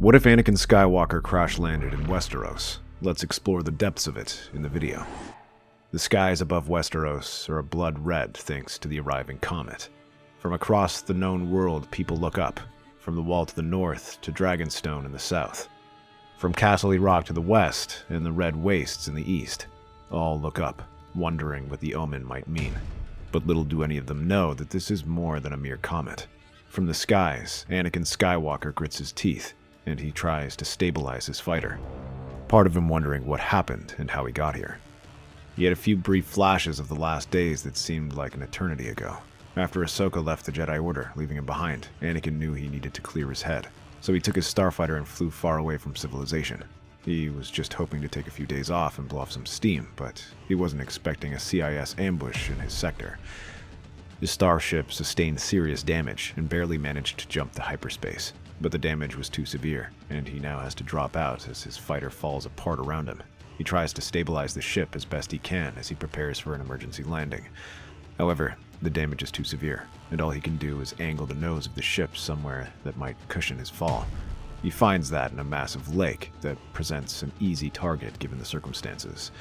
What if Anakin Skywalker crash landed in Westeros? Let's explore the depths of it in the video. The skies above Westeros are a blood red thanks to the arriving comet. From across the known world, people look up, from the wall to the north to Dragonstone in the south. From Casterly Rock to the west and the red wastes in the east. All look up, wondering what the omen might mean. But little do any of them know that this is more than a mere comet. From the skies, Anakin Skywalker grits his teeth, and he tries to stabilize his fighter. Part of him wondering what happened and how he got here. He had a few brief flashes of the last days that seemed like an eternity ago. After Ahsoka left the Jedi Order, leaving him behind, Anakin knew he needed to clear his head. So he took his starfighter and flew far away from civilization. He was just hoping to take a few days off and blow off some steam, but he wasn't expecting a CIS ambush in his sector. His starship sustained serious damage and barely managed to jump to hyperspace. But the damage was too severe, and he now has to drop out as his fighter falls apart around him. He tries to stabilize the ship as best he can as he prepares for an emergency landing. However, the damage is too severe, and all he can do is angle the nose of the ship somewhere that might cushion his fall. He finds that in a massive lake that presents an easy target given the circumstances.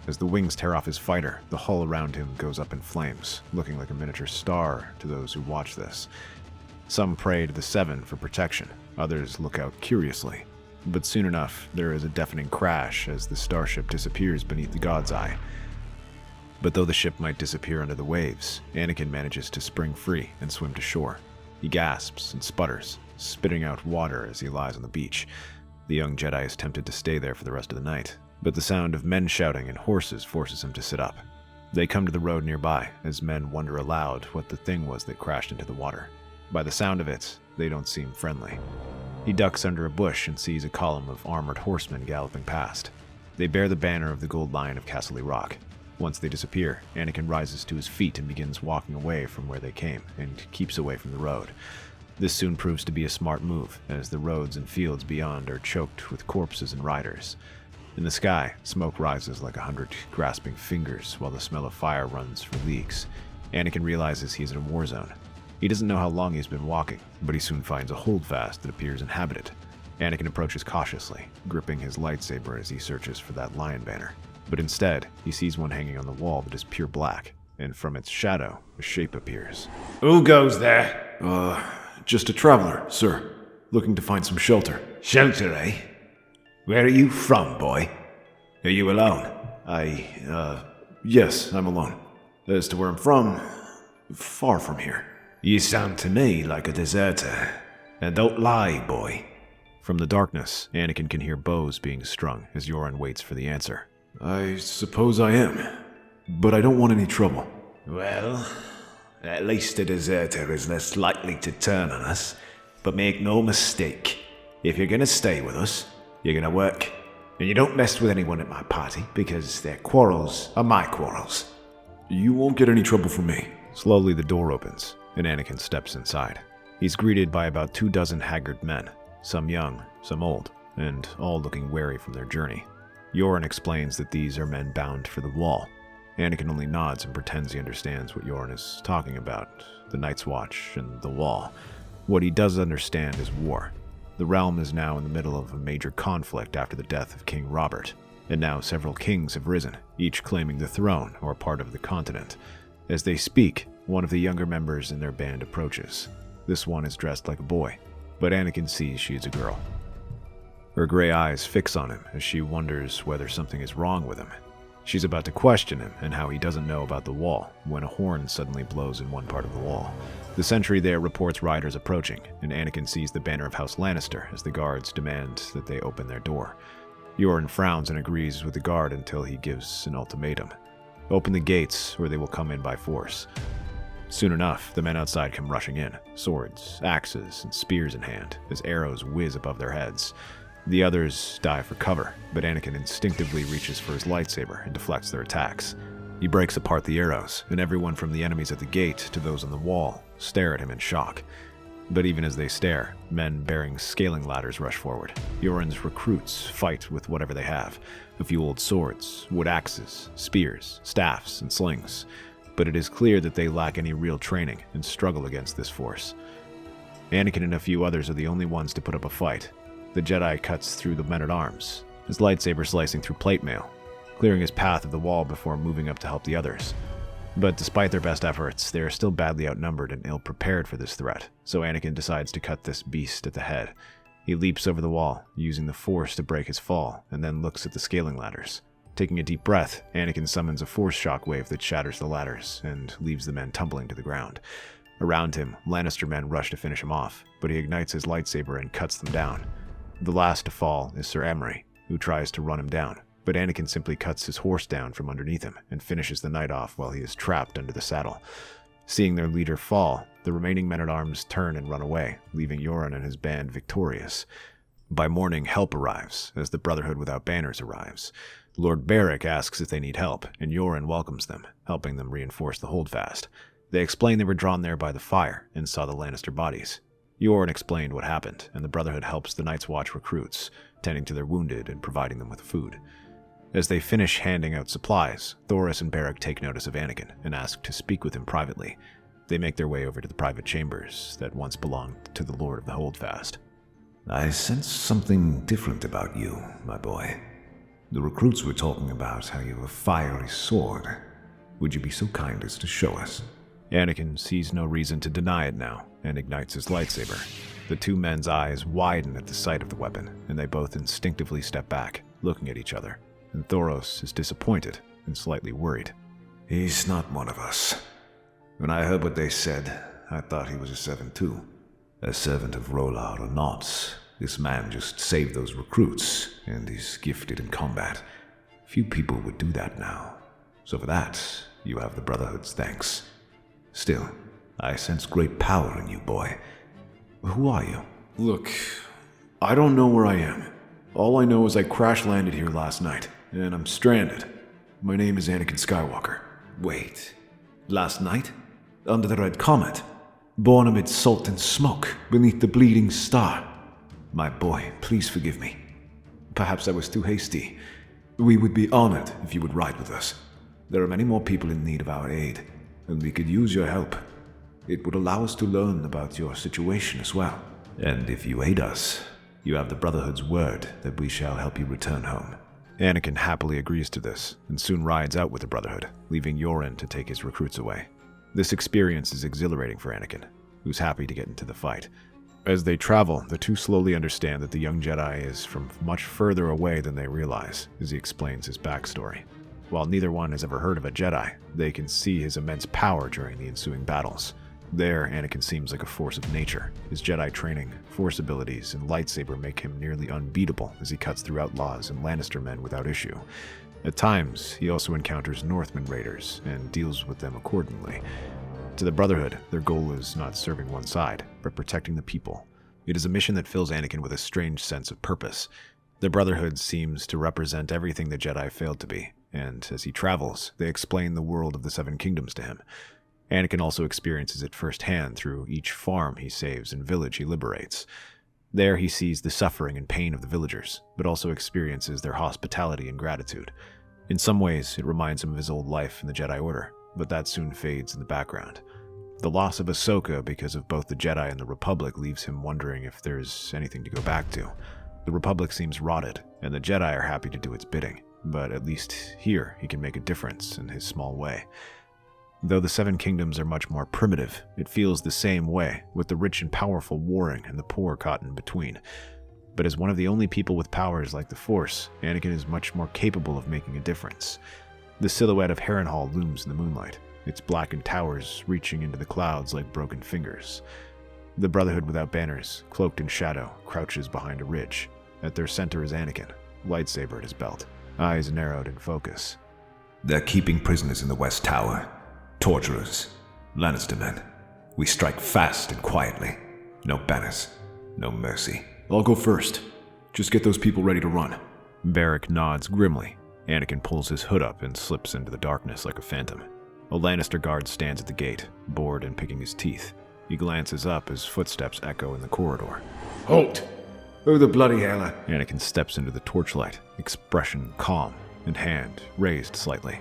As the wings tear off his fighter, the hull around him goes up in flames, looking like a miniature star to those who watch this. Some pray to the Seven for protection, others look out curiously. But soon enough, there is a deafening crash as the starship disappears beneath the God's Eye. But though the ship might disappear under the waves, Anakin manages to spring free and swim to shore. He gasps and sputters, spitting out water as he lies on the beach. The young Jedi is tempted to stay there for the rest of the night, but the sound of men shouting and horses forces him to sit up. They come to the road nearby, as men wonder aloud what the thing was that crashed into the water. By the sound of it, they don't seem friendly. He ducks under a bush and sees a column of armored horsemen galloping past. They bear the banner of the Gold Lion of Casterly Rock. Once they disappear, Anakin rises to his feet and begins walking away from where they came, and keeps away from the road. This soon proves to be a smart move, as the roads and fields beyond are choked with corpses and riders. In the sky, smoke rises like 100 grasping fingers, while the smell of fire runs for leagues. Anakin realizes he is in a war zone. He doesn't know how long he's been walking, but he soon finds a holdfast that appears inhabited. Anakin approaches cautiously, gripping his lightsaber as he searches for that lion banner. But instead, he sees one hanging on the wall that is pure black, and from its shadow, a shape appears. Who goes there? Just a traveler, sir. Looking to find some shelter. Shelter, eh? Where are you from, boy? Are you alone? Yes, I'm alone. As to where I'm from, far from here. You sound to me like a deserter. And don't lie, boy. From the darkness, Anakin can hear bows being strung as Yoren waits for the answer. I suppose I am, but I don't want any trouble. Well, at least a deserter is less likely to turn on us. But make no mistake, if you're gonna stay with us, you're gonna work. And you don't mess with anyone at my party, because their quarrels are my quarrels. You won't get any trouble from me. Slowly the door opens, and Anakin steps inside. He's greeted by about 24 haggard men, some young, some old, and all looking weary from their journey. Yoren explains that these are men bound for the wall. Anakin only nods and pretends he understands what Yoren is talking about, the Night's Watch and the wall. What he does understand is war. The realm is now in the middle of a major conflict after the death of King Robert, and now several kings have risen, each claiming the throne or part of the continent. As they speak, one of the younger members in their band approaches. This one is dressed like a boy, but Anakin sees she is a girl. Her gray eyes fix on him as she wonders whether something is wrong with him. She's about to question him and how he doesn't know about the wall when a horn suddenly blows in one part of the wall. The sentry there reports riders approaching, and Anakin sees the banner of House Lannister as the guards demand that they open their door. Yoren frowns and agrees with the guard until he gives an ultimatum. Open the gates or they will come in by force. Soon enough, the men outside come rushing in, swords, axes, and spears in hand, as arrows whiz above their heads. The others dive for cover, but Anakin instinctively reaches for his lightsaber and deflects their attacks. He breaks apart the arrows, and everyone from the enemies at the gate to those on the wall stare at him in shock. But even as they stare, men bearing scaling ladders rush forward. Yoren's recruits fight with whatever they have, a few old swords, wood axes, spears, staffs, and slings. But it is clear that they lack any real training and struggle against this force. Anakin and a few others are the only ones to put up a fight. The Jedi cuts through the men-at-arms, his lightsaber slicing through plate mail, clearing his path of the wall before moving up to help the others. But despite their best efforts, they are still badly outnumbered and ill-prepared for this threat, so Anakin decides to cut this beast at the head. He leaps over the wall, using the Force to break his fall, and then looks at the scaling ladders. Taking a deep breath, Anakin summons a Force shockwave that shatters the ladders and leaves the men tumbling to the ground. Around him, Lannister men rush to finish him off, but he ignites his lightsaber and cuts them down. The last to fall is Sir Emery, who tries to run him down, but Anakin simply cuts his horse down from underneath him and finishes the knight off while he is trapped under the saddle. Seeing their leader fall, the remaining men-at-arms turn and run away, leaving Yoren and his band victorious. By morning, help arrives, as the Brotherhood Without Banners arrives. Lord Beric asks if they need help, and Yoren welcomes them, helping them reinforce the holdfast. They explain they were drawn there by the fire and saw the Lannister bodies. Yoren explained what happened, and the Brotherhood helps the Night's Watch recruits, tending to their wounded and providing them with food. As they finish handing out supplies, Thoris and Beric take notice of Anakin and ask to speak with him privately. They make their way over to the private chambers that once belonged to the Lord of the Holdfast. I sense something different about you, my boy. The recruits were talking about how you have a fiery sword. Would you be so kind as to show us? Anakin sees no reason to deny it now and ignites his lightsaber. The two men's eyes widen at the sight of the weapon, and they both instinctively step back, looking at each other. And Thoros is disappointed and slightly worried. He's not one of us. When I heard what they said, I thought he was a servant too. A servant of Rollard or not, this man just saved those recruits, and is gifted in combat. Few people would do that now. So for that, you have the Brotherhood's thanks. Still, I sense great power in you, boy. Who are you? Look, I don't know where I am. All I know is I crash landed here last night, and I'm stranded. My name is Anakin Skywalker. Wait, last night? Under the Red Comet? Born amid salt and smoke, beneath the bleeding star? My boy, please forgive me. Perhaps I was too hasty. We would be honored if you would ride with us. There are many more people in need of our aid, and we could use your help. It would allow us to learn about your situation as well. And if you aid us, you have the Brotherhood's word that we shall help you return home. Anakin happily agrees to this, and soon rides out with the Brotherhood, leaving Yoren to take his recruits away. This experience is exhilarating for Anakin, who's happy to get into the fight. As they travel, the two slowly understand that the young Jedi is from much further away than they realize, as he explains his backstory. While neither one has ever heard of a Jedi, they can see his immense power during the ensuing battles. There, Anakin seems like a force of nature. His Jedi training, Force abilities, and lightsaber make him nearly unbeatable as he cuts through outlaws and Lannister men without issue. At times, he also encounters Northman raiders and deals with them accordingly. To the Brotherhood, their goal is not serving one side, but protecting the people. It is a mission that fills Anakin with a strange sense of purpose. The Brotherhood seems to represent everything the Jedi failed to be, and as he travels, they explain the world of the Seven Kingdoms to him. Anakin also experiences it firsthand through each farm he saves and village he liberates. There he sees the suffering and pain of the villagers, but also experiences their hospitality and gratitude. In some ways, it reminds him of his old life in the Jedi Order, but that soon fades in the background. The loss of Ahsoka because of both the Jedi and the Republic leaves him wondering if there's anything to go back to. The Republic seems rotted, and the Jedi are happy to do its bidding, but at least here he can make a difference in his small way. Though the Seven Kingdoms are much more primitive, it feels the same way, with the rich and powerful warring and the poor caught in between. But as one of the only people with powers like the Force, Anakin is much more capable of making a difference. The silhouette of Harrenhal looms in the moonlight, its blackened towers reaching into the clouds like broken fingers. The Brotherhood Without Banners, cloaked in shadow, crouches behind a ridge. At their center is Anakin, lightsaber at his belt, eyes narrowed in focus. They're keeping prisoners in the West Tower. Torturers, Lannister men. We strike fast and quietly. No banners, no mercy. I'll go first. Just get those people ready to run. Beric nods grimly. Anakin pulls his hood up and slips into the darkness like a phantom. A Lannister guard stands at the gate, bored and picking his teeth. He glances up as footsteps echo in the corridor. Halt! Who the bloody hell? Anakin steps into the torchlight, expression calm and hand raised slightly.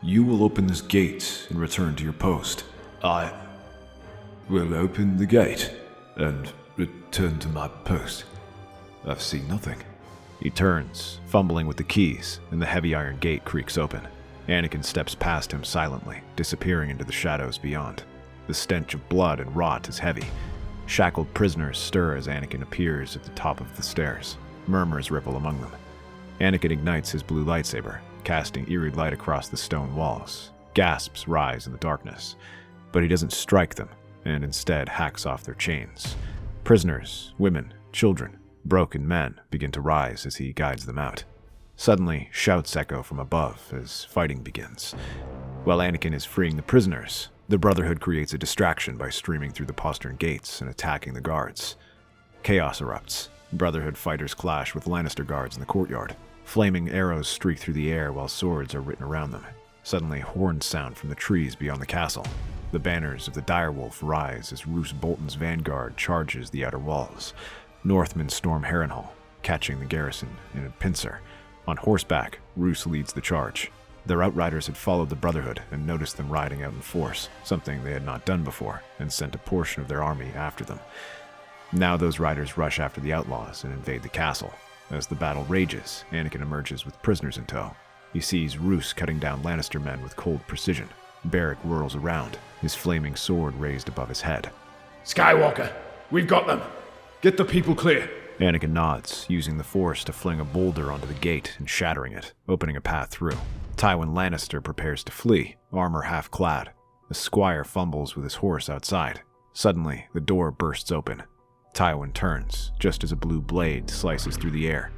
You will open this gate and return to your post. I will open the gate and return to my post. I've seen nothing. He turns, fumbling with the keys, and the heavy iron gate creaks open. Anakin steps past him silently, disappearing into the shadows beyond. The stench of blood and rot is heavy. Shackled prisoners stir as Anakin appears at the top of the stairs. Murmurs ripple among them. Anakin ignites his blue lightsaber, casting eerie light across the stone walls. Gasps rise in the darkness, but he doesn't strike them, and instead hacks off their chains. Prisoners, women, children, broken men begin to rise as he guides them out. Suddenly, shouts echo from above as fighting begins. While Anakin is freeing the prisoners, the Brotherhood creates a distraction by streaming through the postern gates and attacking the guards. Chaos erupts. Brotherhood fighters clash with Lannister guards in the courtyard. Flaming arrows streak through the air while swords are written around them. Suddenly, horns sound from the trees beyond the castle. The banners of the Direwolf rise as Roose Bolton's vanguard charges the outer walls. Northmen storm Harrenhal, catching the garrison in a pincer. On horseback, Roose leads the charge. Their outriders had followed the Brotherhood and noticed them riding out in force, something they had not done before, and sent a portion of their army after them. Now those riders rush after the outlaws and invade the castle. As the battle rages, Anakin emerges with prisoners in tow. He sees Roose cutting down Lannister men with cold precision. Beric whirls around, his flaming sword raised above his head. Skywalker, we've got them. Get the people clear. Anakin nods, using the Force to fling a boulder onto the gate and shattering it, opening a path through. Tywin Lannister prepares to flee, armor half-clad. The squire fumbles with his horse outside. Suddenly, the door bursts open. Tywin turns, just as a blue blade slices through the air.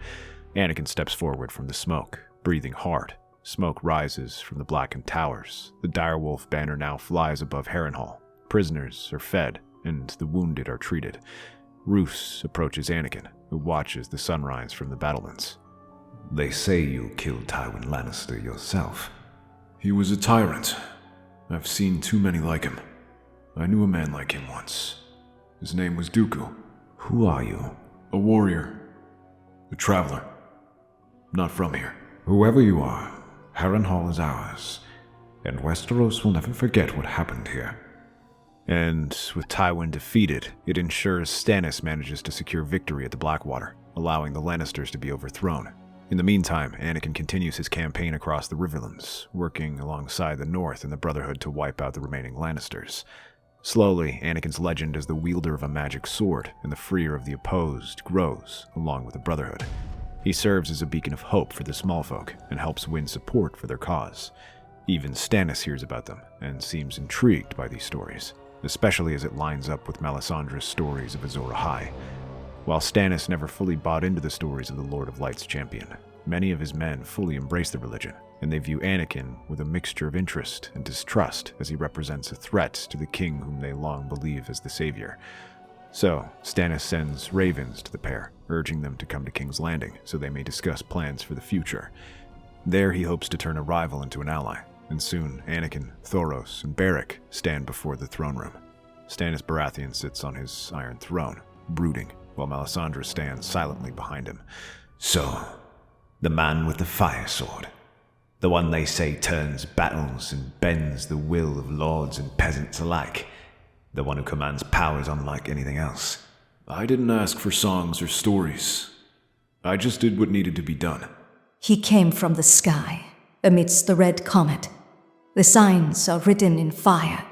Anakin steps forward from the smoke, breathing hard. Smoke rises from the blackened towers. The Direwolf banner now flies above Harrenhal. Prisoners are fed, and the wounded are treated. Roose approaches Anakin, who watches the sunrise from the battlements. They say you killed Tywin Lannister yourself. He was a tyrant. I've seen too many like him. I knew a man like him once. His name was Dooku. Who are you? A warrior. A traveler. Not from here. Whoever you are, Harrenhal is ours, and Westeros will never forget what happened here. And with Tywin defeated, it ensures Stannis manages to secure victory at the Blackwater, allowing the Lannisters to be overthrown. In the meantime, Anakin continues his campaign across the Riverlands, working alongside the North and the Brotherhood to wipe out the remaining Lannisters. Slowly, Anakin's legend as the wielder of a magic sword and the freer of the opposed grows, along with the Brotherhood. He serves as a beacon of hope for the small folk and helps win support for their cause. Even Stannis hears about them and seems intrigued by these stories, especially as it lines up with Melisandre's stories of Azor Ahai. While Stannis never fully bought into the stories of the Lord of Light's champion, many of his men fully embrace the religion, and they view Anakin with a mixture of interest and distrust as he represents a threat to the king whom they long believe as the savior. So, Stannis sends ravens to the pair, urging them to come to King's Landing so they may discuss plans for the future. There he hopes to turn a rival into an ally, and soon Anakin, Thoros, and Beric stand before the throne room. Stannis Baratheon sits on his iron throne, brooding, while Melisandre stands silently behind him. So, the man with the fire sword. The one they say turns battles and bends the will of lords and peasants alike. The one who commands powers unlike anything else. I didn't ask for songs or stories. I just did what needed to be done. He came from the sky, amidst the red comet. The signs are written in fire.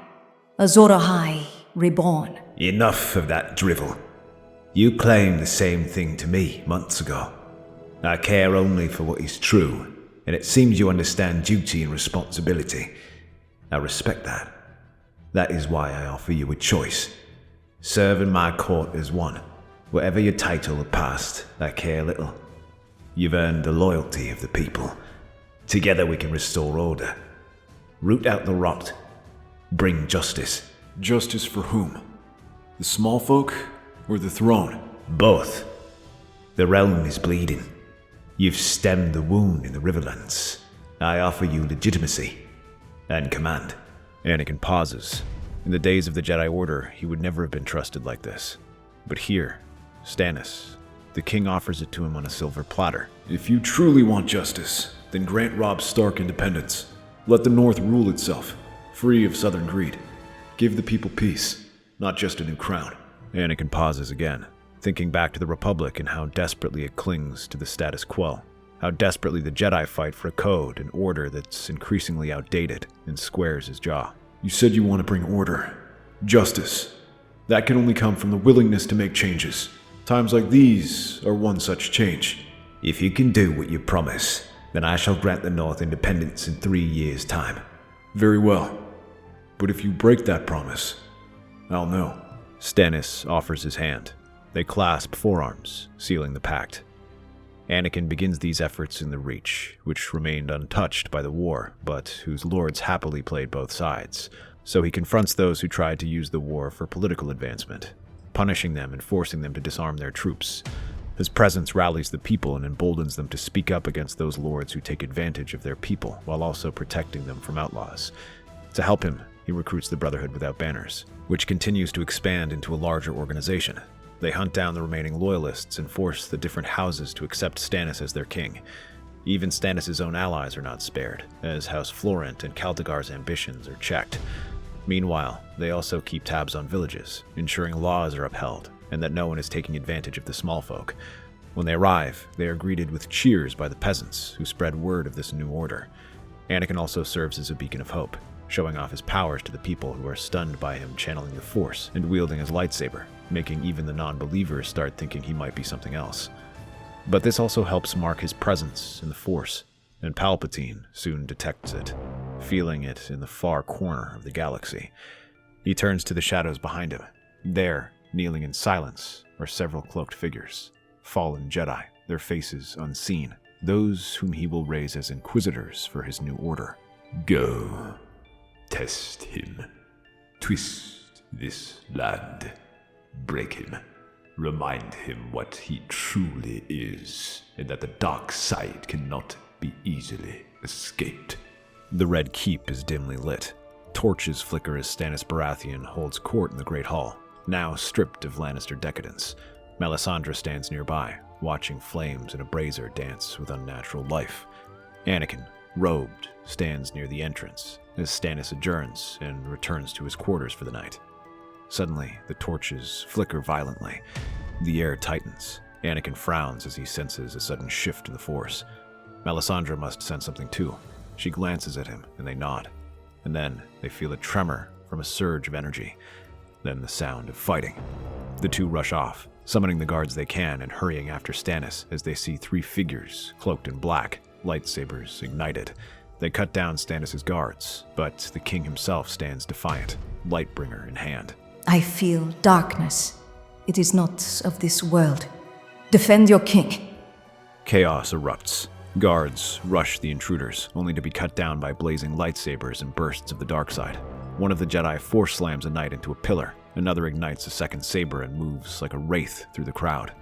Azor Ahai, reborn. Enough of that drivel. You claimed the same thing to me months ago. I care only for what is true, and it seems you understand duty and responsibility. I respect that. That is why I offer you a choice. Serve in my court as one. Whatever your title or past, I care little. You've earned the loyalty of the people. Together we can restore order. Root out the rot. Bring justice. Justice for whom? The small folk or the throne? Both. The realm is bleeding. You've stemmed the wound in the Riverlands. I offer you legitimacy and command. Anakin pauses. In the days of the Jedi Order, he would never have been trusted like this. But here, Stannis, the king offers it to him on a silver platter. If you truly want justice, then grant Robb Stark independence. Let the North rule itself, free of southern greed. Give the people peace, not just a new crown. Anakin pauses again, thinking back to the Republic and how desperately it clings to the status quo. How desperately the Jedi fight for a code and order that's increasingly outdated, and squares his jaw. You said you want to bring order, justice. That can only come from the willingness to make changes. Times like these are one such change. If you can do what you promise, then I shall grant the North independence in 3 years' time. Very well. But if you break that promise, I'll know. Stannis offers his hand. They clasp forearms, sealing the pact. Anakin begins these efforts in the Reach, which remained untouched by the war, but whose lords happily played both sides. So he confronts those who tried to use the war for political advancement, punishing them and forcing them to disarm their troops. His presence rallies the people and emboldens them to speak up against those lords who take advantage of their people, while also protecting them from outlaws. To help him, he recruits the Brotherhood Without Banners, which continues to expand into a larger organization. They hunt down the remaining loyalists and force the different houses to accept Stannis as their king. Even Stannis' own allies are not spared, as House Florent and Caldegar's ambitions are checked. Meanwhile, they also keep tabs on villages, ensuring laws are upheld, and that no one is taking advantage of the small folk. When they arrive, they are greeted with cheers by the peasants, who spread word of this new order. Anakin also serves as a beacon of hope, showing off his powers to the people who are stunned by him channeling the Force and wielding his lightsaber, making even the non-believers start thinking he might be something else. But this also helps mark his presence in the Force, and Palpatine soon detects it, feeling it in the far corner of the galaxy. He turns to the shadows behind him. There, kneeling in silence, are several cloaked figures, fallen Jedi, their faces unseen, those whom he will raise as inquisitors for his new order. Go. Test him. Twist this land. Break him. Remind him what he truly is, and that the dark side cannot be easily escaped. The Red Keep is dimly lit. Torches flicker as Stannis Baratheon holds court in the Great Hall, now stripped of Lannister decadence. Melisandre stands nearby, watching flames and a brazier dance with unnatural life. Anakin, robed, stands near the entrance as Stannis adjourns and returns to his quarters for the night. Suddenly, the torches flicker violently. The air tightens. Anakin frowns as he senses a sudden shift in the Force. Melisandre must sense something too. She glances at him, and they nod. And then they feel a tremor from a surge of energy. Then the sound of fighting. The two rush off, summoning the guards they can and hurrying after Stannis as they see 3 figures cloaked in black, lightsabers ignited. They cut down Stannis' guards, but the king himself stands defiant, lightbringer in hand. I feel darkness. It is not of this world. Defend your king. Chaos erupts. Guards rush the intruders, only to be cut down by blazing lightsabers and bursts of the dark side. One of the Jedi force slams a knight into a pillar. Another ignites a second saber and moves like a wraith through the crowd.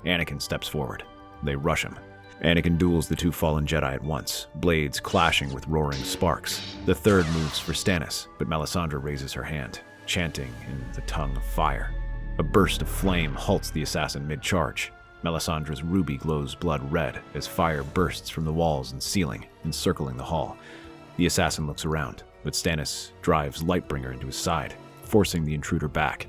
Anakin steps forward. They rush him. Anakin duels the 2 fallen Jedi at once, blades clashing with roaring sparks. The third moves for Stannis, but Melisandre raises her hand, chanting in the tongue of fire. A burst of flame halts the assassin mid-charge. Melisandre's ruby glows blood red as fire bursts from the walls and ceiling, encircling the hall. The assassin looks around, but Stannis drives Lightbringer into his side, forcing the intruder back.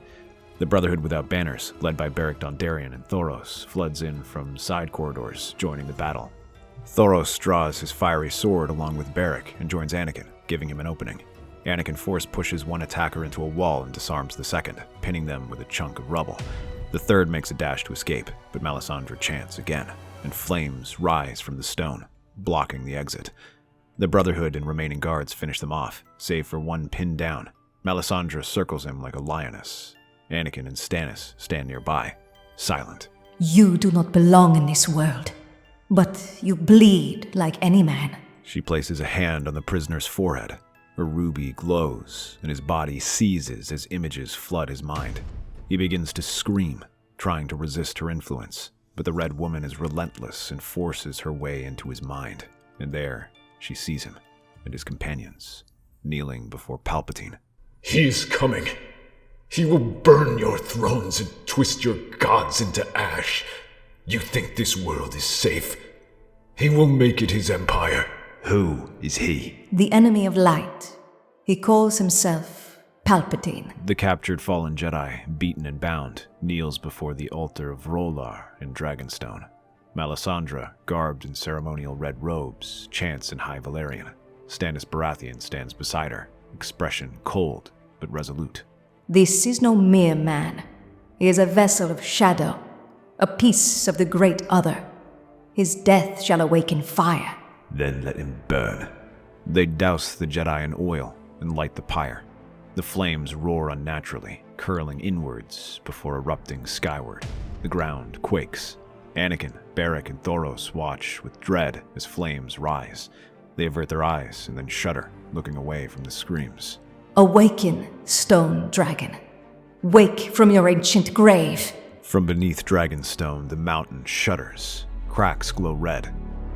The Brotherhood Without Banners, led by Beric Dondarrion and Thoros, floods in from side corridors, joining the battle. Thoros draws his fiery sword along with Beric and joins Anakin, giving him an opening. Anakin force pushes one attacker into a wall and disarms the second, pinning them with a chunk of rubble. The third makes a dash to escape, but Melisandre chants again, and flames rise from the stone, blocking the exit. The Brotherhood and remaining guards finish them off, save for one pinned down. Melisandre circles him like a lioness. Anakin and Stannis stand nearby, silent. You do not belong in this world, but you bleed like any man. She places a hand on the prisoner's forehead. Her ruby glows, and his body seizes as images flood his mind. He begins to scream, trying to resist her influence, but the Red Woman is relentless and forces her way into his mind. And there, she sees him and his companions, kneeling before Palpatine. He is coming. He will burn your thrones and twist your gods into ash. You think this world is safe? He will make it his empire. Who is he? The enemy of light. He calls himself Palpatine. The captured fallen Jedi, beaten and bound, kneels before the altar of Rolar in Dragonstone. Melisandre, garbed in ceremonial red robes, chants in High Valyrian. Stannis Baratheon stands beside her, expression cold but resolute. This is no mere man. He is a vessel of shadow, a piece of the great other. His death shall awaken fire. Then let him burn. They douse the Jedi in oil and light the pyre. The flames roar unnaturally, curling inwards before erupting skyward. The ground quakes. Anakin, Beric, and Thoros watch with dread as flames rise. They avert their eyes and then shudder, looking away from the screams. Awaken, stone dragon. Wake from your ancient grave. From beneath Dragonstone, the mountain shudders. Cracks glow red.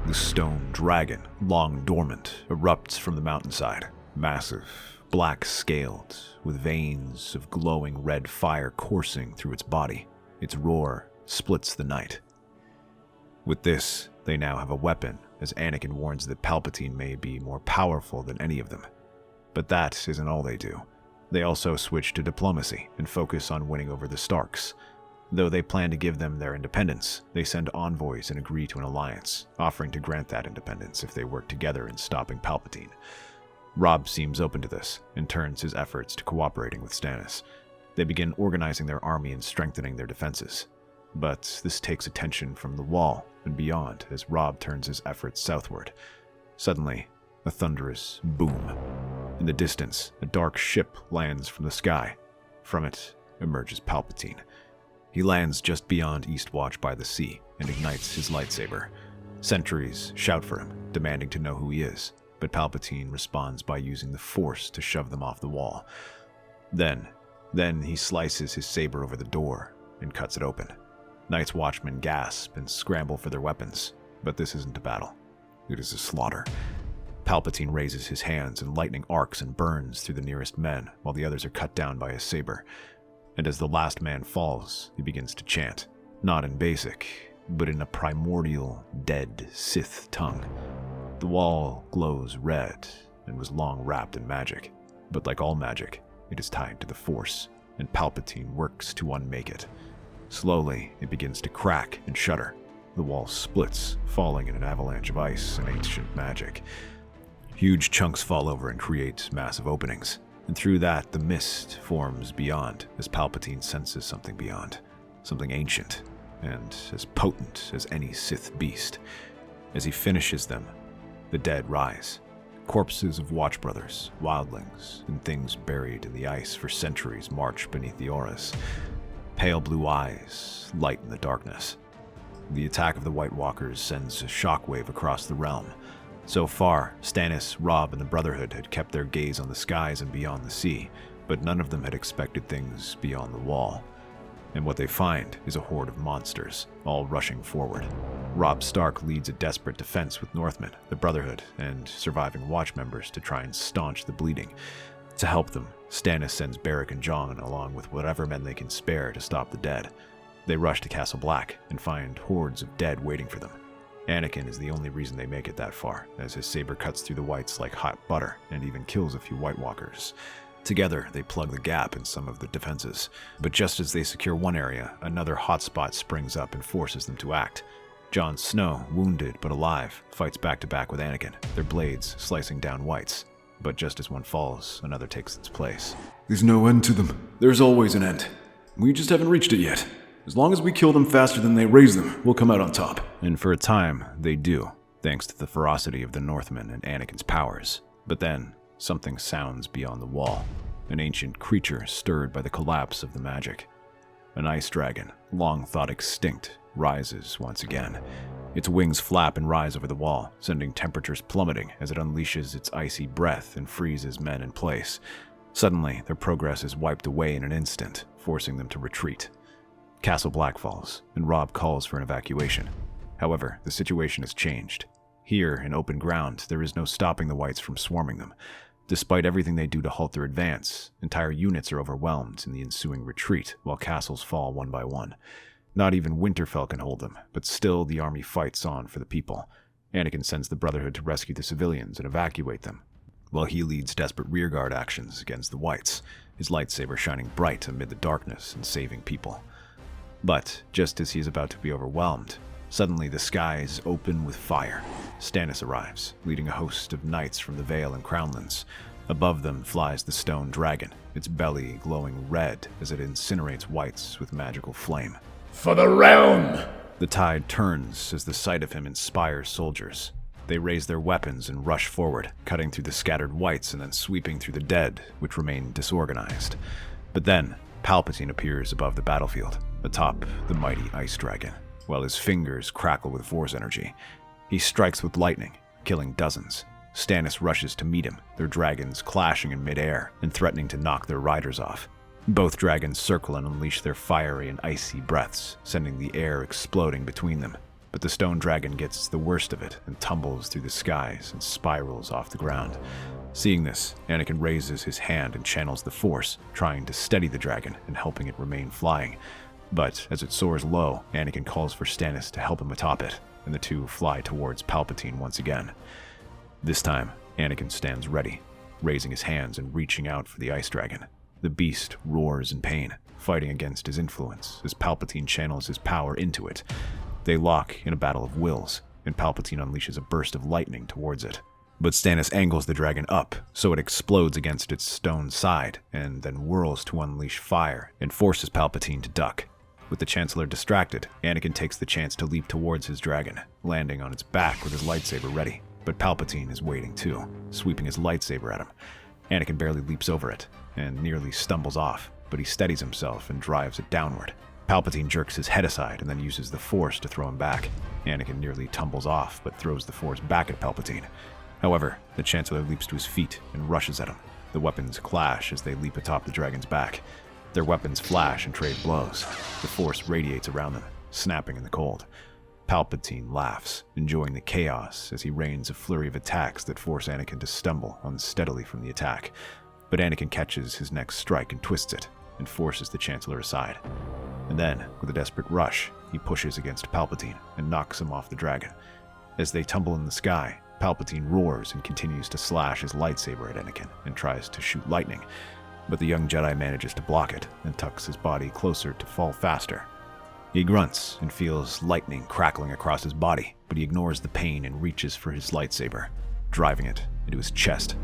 The stone dragon, long dormant, erupts from the mountainside. Massive, black-scaled, with veins of glowing red fire coursing through its body. Its roar splits the night. With this, they now have a weapon, as Anakin warns that Palpatine may be more powerful than any of them. But that isn't all they do. They also switch to diplomacy and focus on winning over the Starks. Though they plan to give them their independence, they send envoys and agree to an alliance, offering to grant that independence if they work together in stopping Palpatine. Robb seems open to this and turns his efforts to cooperating with Stannis. They begin organizing their army and strengthening their defenses. But this takes attention from the Wall and beyond as Robb turns his efforts southward. Suddenly, a thunderous boom. In the distance, a dark ship lands from the sky. From it emerges Palpatine. He lands just beyond Eastwatch by the sea and ignites his lightsaber. Sentries shout for him, demanding to know who he is, but Palpatine responds by using the Force to shove them off the wall. Then he slices his saber over the door and cuts it open. Night's Watchmen gasp and scramble for their weapons, but this isn't a battle. It is a slaughter. Palpatine raises his hands and lightning arcs and burns through the nearest men while the others are cut down by his saber. And as the last man falls, he begins to chant, not in basic, but in a primordial, dead Sith tongue. The wall glows red and was long wrapped in magic, but like all magic, it is tied to the Force, and Palpatine works to unmake it. Slowly, it begins to crack and shudder. The wall splits, falling in an avalanche of ice and ancient magic. Huge chunks fall over and create massive openings, and through that the mist forms beyond as Palpatine senses something beyond, something ancient, and as potent as any Sith beast. As he finishes them, the dead rise. Corpses of Watch Brothers, wildlings, and things buried in the ice for centuries march beneath the auras. Pale blue eyes light in the darkness. The attack of the White Walkers sends a shockwave across the realm. So far, Stannis, Robb, and the Brotherhood had kept their gaze on the skies and beyond the sea, but none of them had expected things beyond the wall. And what they find is a horde of monsters, all rushing forward. Robb Stark leads a desperate defense with Northmen, the Brotherhood, and surviving Watch members to try and staunch the bleeding. To help them, Stannis sends Beric and Jon along with whatever men they can spare to stop the dead. They rush to Castle Black and find hordes of dead waiting for them. Anakin is the only reason they make it that far, as his saber cuts through the whites like hot butter and even kills a few White Walkers. Together, they plug the gap in some of the defenses, but just as they secure one area, another hotspot springs up and forces them to act. Jon Snow, wounded but alive, fights back-to-back with Anakin, their blades slicing down whites. But just as one falls, another takes its place. There's no end to them. There's always an end. We just haven't reached it yet. As long as we kill them faster than they raise them, we'll come out on top. And for a time, they do, thanks to the ferocity of the Northmen and Anakin's powers. But then, something sounds beyond the wall. An ancient creature stirred by the collapse of the magic. An ice dragon, long thought extinct, rises once again. Its wings flap and rise over the wall, sending temperatures plummeting as it unleashes its icy breath and freezes men in place. Suddenly, their progress is wiped away in an instant, forcing them to retreat. Castle Black falls, and Robb calls for an evacuation. However, the situation has changed. Here, in open ground, there is no stopping the whites from swarming them. Despite everything they do to halt their advance, entire units are overwhelmed in the ensuing retreat, while castles fall one by one. Not even Winterfell can hold them, but still the army fights on for the people. Anakin sends the Brotherhood to rescue the civilians and evacuate them. while he leads desperate rearguard actions against the Whites, his lightsaber shining bright amid the darkness and saving people. But just as he is about to be overwhelmed, suddenly the skies open with fire. Stannis arrives, leading a host of knights from the Vale and Crownlands. Above them flies the stone dragon, its belly glowing red as it incinerates Whites with magical flame. For the realm! The tide turns as the sight of him inspires soldiers. They raise their weapons and rush forward, cutting through the scattered Whites and then sweeping through the dead, which remain disorganized. But then, Palpatine appears above the battlefield, atop the mighty ice dragon, while his fingers crackle with Force energy. He strikes with lightning, killing dozens. Stannis rushes to meet him, their dragons clashing in midair and threatening to knock their riders off. Both dragons circle and unleash their fiery and icy breaths, sending the air exploding between them. But the stone dragon gets the worst of it and tumbles through the skies and spirals off the ground. Seeing this, Anakin raises his hand and channels the Force, trying to steady the dragon and helping it remain flying. But as it soars low, Anakin calls for Stannis to help him atop it, and the two fly towards Palpatine once again. This time, Anakin stands ready, raising his hands and reaching out for the ice dragon. The beast roars in pain, fighting against his influence as Palpatine channels his power into it. They lock in a battle of wills, and Palpatine unleashes a burst of lightning towards it. But Stannis angles the dragon up, so it explodes against its stone side, and then whirls to unleash fire and forces Palpatine to duck. With the Chancellor distracted, Anakin takes the chance to leap towards his dragon, landing on its back with his lightsaber ready. But Palpatine is waiting too, sweeping his lightsaber at him. Anakin barely leaps over it, and nearly stumbles off, but he steadies himself and drives it downward. Palpatine jerks his head aside and then uses the Force to throw him back. Anakin nearly tumbles off, but throws the Force back at Palpatine. However, the Chancellor leaps to his feet and rushes at him. The weapons clash as they leap atop the dragon's back. Their weapons flash and trade blows. The Force radiates around them, snapping in the cold. Palpatine laughs, enjoying the chaos as he rains a flurry of attacks that force Anakin to stumble unsteadily from the attack. But Anakin catches his next strike and twists it, and forces the Chancellor aside. And then, with a desperate rush, he pushes against Palpatine and knocks him off the dragon. As they tumble in the sky, Palpatine roars and continues to slash his lightsaber at Anakin and tries to shoot lightning. But the young Jedi manages to block it and tucks his body closer to fall faster. He grunts and feels lightning crackling across his body, but he ignores the pain and reaches for his lightsaber, driving it into his chest.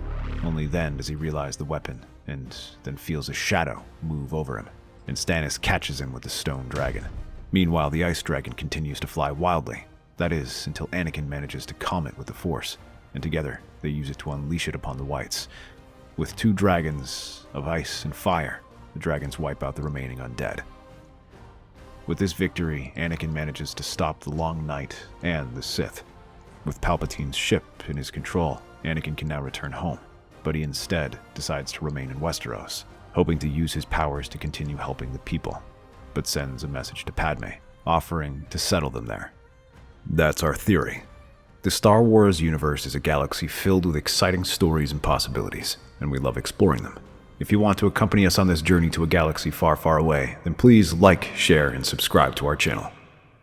Only then does he realize the weapon, and then feels a shadow move over him, and Stannis catches him with the stone dragon. Meanwhile, the ice dragon continues to fly wildly. That is, until Anakin manages to calm it with the Force, and together they use it to unleash it upon the Whites. With two dragons of ice and fire, the dragons wipe out the remaining undead. With this victory, Anakin manages to stop the Long Night and the Sith. With Palpatine's ship in his control, Anakin can now return home, but he instead decides to remain in Westeros, hoping to use his powers to continue helping the people, but sends a message to Padme, offering to settle them there. That's our theory. The Star Wars universe is a galaxy filled with exciting stories and possibilities, and we love exploring them. If you want to accompany us on this journey to a galaxy far, far away, then please like, share, and subscribe to our channel.